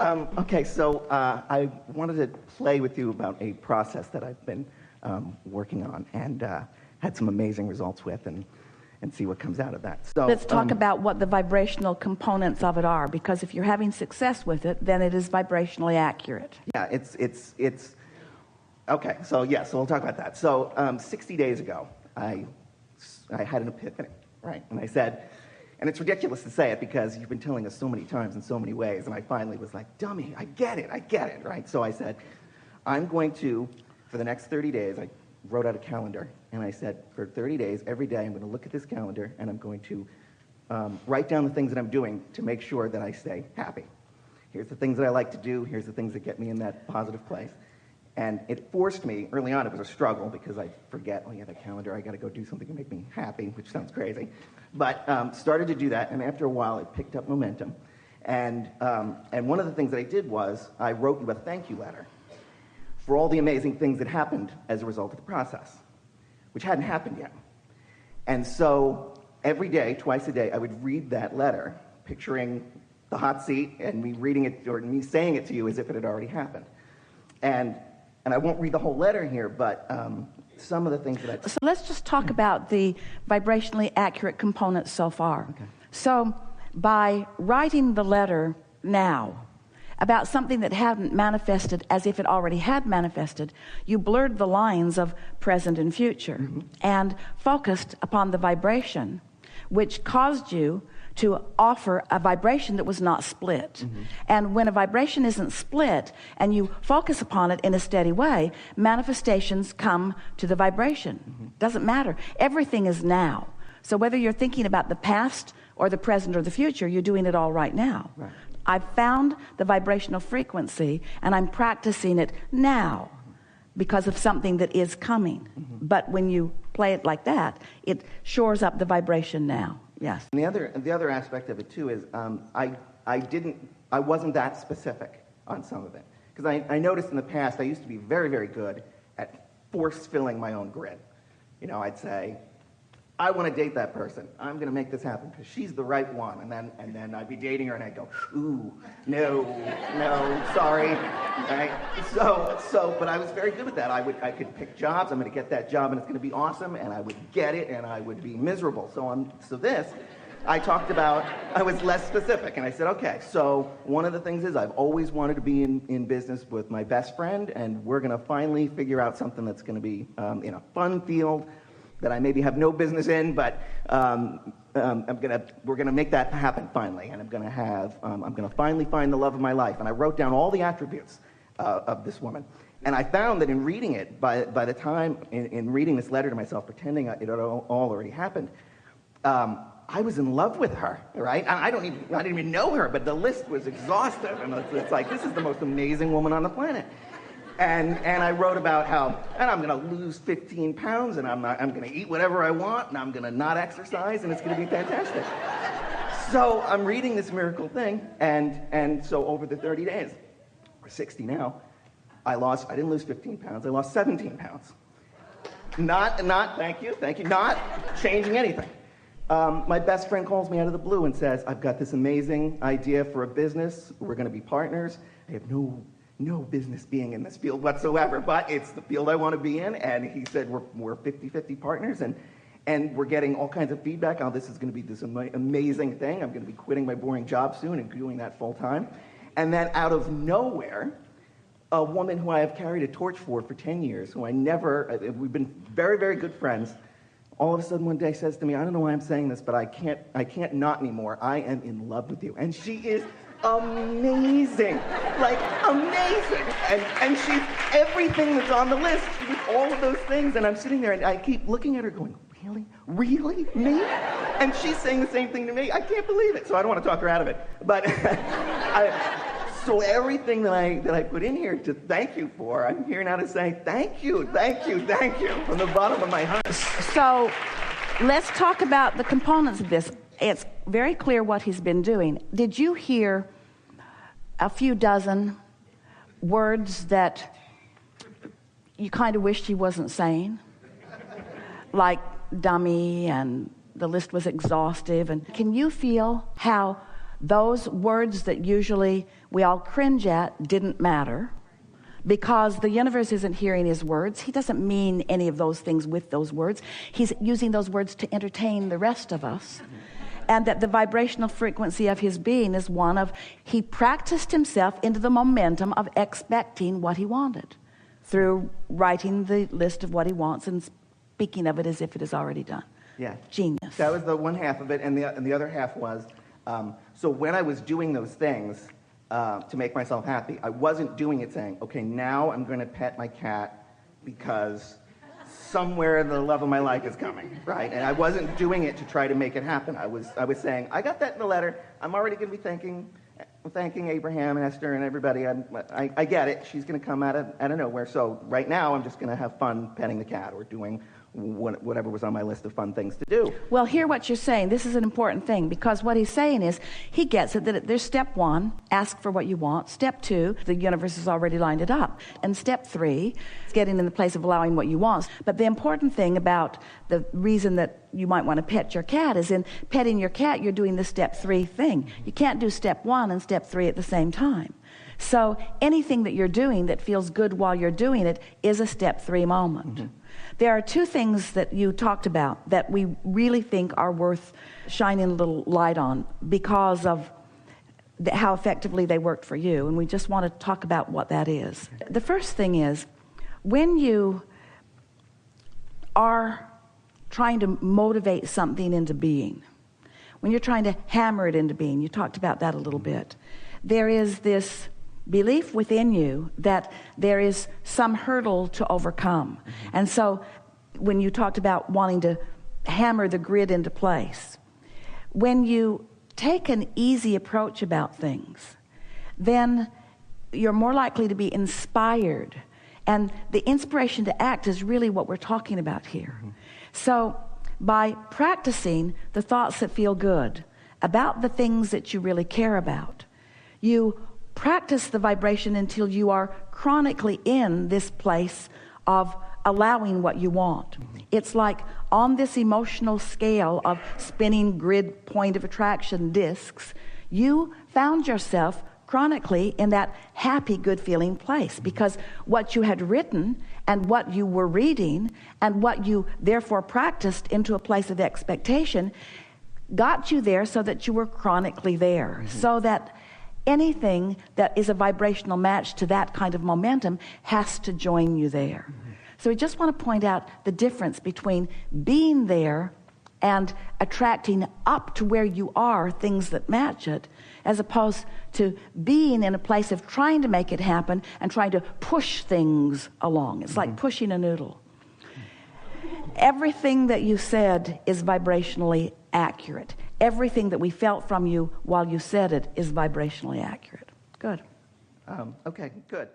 Okay, so I wanted to play with you about a process that I've been working on and had some amazing results with, and see what comes out of that. So let's talk about what the vibrational components of it are, because if you're having success with it, then it is vibrationally accurate. Yeah, it's okay. So we'll talk about that. So 60 days ago, I had an epiphany, right? And I said, and it's ridiculous to say it because you've been telling us so many times in so many ways, and I finally was like, dummy, I get it, right? So I said, I'm going to, for the next 30 days, I wrote out a calendar, and I said, for 30 days, every day, I'm going to look at this calendar, and I'm going to write down the things that I'm doing to make sure that I stay happy. Here's the things that I like to do. Here's the things that get me in that positive place. And it forced me, early on, it was a struggle because I forget, oh yeah, that calendar, I got to go do something to make me happy, which sounds crazy. But started to do that, and after a while, it picked up momentum. And one of the things that I did was I wrote you a thank you letter for all the amazing things that happened as a result of the process, which hadn't happened yet. And so every day, twice a day, I would read that letter, picturing the hot seat and me reading it, or me saying it to you as if it had already happened. And I won't read the whole letter here, but some of the things that So let's just talk about the vibrationally accurate components so far. Okay. So by writing the letter now about something that hadn't manifested as if it already had manifested, you blurred the lines of present and future and focused upon the vibration, which caused you to offer a vibration that was not split. And when a vibration isn't split and you focus upon it in a steady way, manifestations come to the vibration. Doesn't matter. Everything is now. So whether you're thinking about the past or the present or the future, you're doing it all right now. Right. I've found the vibrational frequency and I'm practicing it now because of something that is coming. But when you play it like that, it shores up the vibration now. Yes. And the other aspect of it too is I wasn't that specific on some of it, because I noticed in the past I used to be very, very good at force filling my own grid. You know, I'd say, I want to date that person. I'm going to make this happen because she's the right one. And then I'd be dating her and I'd go, ooh, no, sorry. Right? So, but I was very good at that. I could pick jobs. I'm going to get that job and it's going to be awesome. And I would get it and I would be miserable. So this, I talked about, I was less specific. And I said, okay, so one of the things is I've always wanted to be in business with my best friend. And we're going to finally figure out something that's going to be in a fun field that I maybe have no business in, but we're gonna make that happen finally, and I'm gonna finally find the love of my life. And I wrote down all the attributes of this woman, and I found that in reading it, by the time in reading this letter to myself, pretending it had all already happened, I was in love with her, right? I didn't even know her, but the list was exhaustive, and it's like, this is the most amazing woman on the planet. And I wrote about how, and I'm going to lose 15 pounds, and I'm going to eat whatever I want, and I'm going to not exercise, and it's going to be fantastic. So I'm reading this miracle thing, and so over the 30 days, or 60 now, I didn't lose 15 pounds, I lost 17 pounds. Not, thank you, not changing anything. My best friend calls me out of the blue and says, I've got this amazing idea for a business, we're going to be partners, I have no business being in this field whatsoever, but it's the field I want to be in, and he said we're 50-50 partners, and we're getting all kinds of feedback on this is going to be this amazing thing. I'm going to be quitting my boring job soon and doing that full time. And then out of nowhere, a woman who I have carried a torch for 10 years, who we've been very, very good friends, all of a sudden one day says to me, I don't know why I'm saying this, but I can't not anymore. I am in love with you. And she is amazing, like amazing, and she's everything that's on the list. She did all of those things, and I'm sitting there and I keep looking at her going, really, me? And she's saying the same thing to me. I can't believe it. So I don't want to talk her out of it, but so everything that I put in here to thank you for, I'm here now to say thank you from the bottom of my heart. So let's talk about the components of this. It's very clear what he's been doing. Did you hear a few dozen words that you kind of wished he wasn't saying? Like dummy, and the list was exhaustive. And can you feel how those words that usually we all cringe at didn't matter, because the universe isn't hearing his words. He doesn't mean any of those things with those words. He's using those words to entertain the rest of us. And that the vibrational frequency of his being is one of, he practiced himself into the momentum of expecting what he wanted through writing the list of what he wants and speaking of it as if it is already done. Yeah. Genius. That was the one half of it, and the other half was, so when I was doing those things to make myself happy, I wasn't doing it saying, okay, now I'm going to pet my cat because somewhere the love of my life is coming, right? And I wasn't doing it to try to make it happen. I was saying, I got that in the letter. I'm already going to be thanking Abraham and Esther and everybody. I get it. She's going to come out of nowhere. So right now, I'm just going to have fun petting the cat or doing whatever was on my list of fun things to do. Well, hear what you're saying. This is an important thing, because what he's saying is he gets it, that there's step 1, ask for what you want. Step 2, the universe has already lined it up. And step 3, getting in the place of allowing what you want. But the important thing about the reason that you might want to pet your cat is in petting your cat, you're doing the step 3 thing. You can't do step 1 and step 3 at the same time. So anything that you're doing that feels good while you're doing it is a step 3 moment. Mm-hmm. There are 2 things that you talked about that we really think are worth shining a little light on because of how effectively they worked for you, and we just want to talk about what that is. The first thing is, when you are trying to motivate something into being, when you're trying to hammer it into being, you talked about that a little bit, there is this belief within you that there is some hurdle to overcome. And so when you talked about wanting to hammer the grid into place, when you take an easy approach about things, then you're more likely to be inspired. And the inspiration to act is really what we're talking about here. So by practicing the thoughts that feel good about the things that you really care about, you practice the vibration until you are chronically in this place of allowing what you want. It's like on this emotional scale of spinning grid point of attraction discs, you found yourself chronically in that happy, good feeling place, because what you had written and what you were reading and what you therefore practiced into a place of expectation got you there so that you were chronically there, so that anything that is a vibrational match to that kind of momentum has to join you there. So we just want to point out the difference between being there and attracting up to where you are things that match it, as opposed to being in a place of trying to make it happen and trying to push things along. It's like pushing a noodle. Everything that you said is vibrationally accurate. Everything that we felt from you while you said it is vibrationally accurate. Good. Okay, good.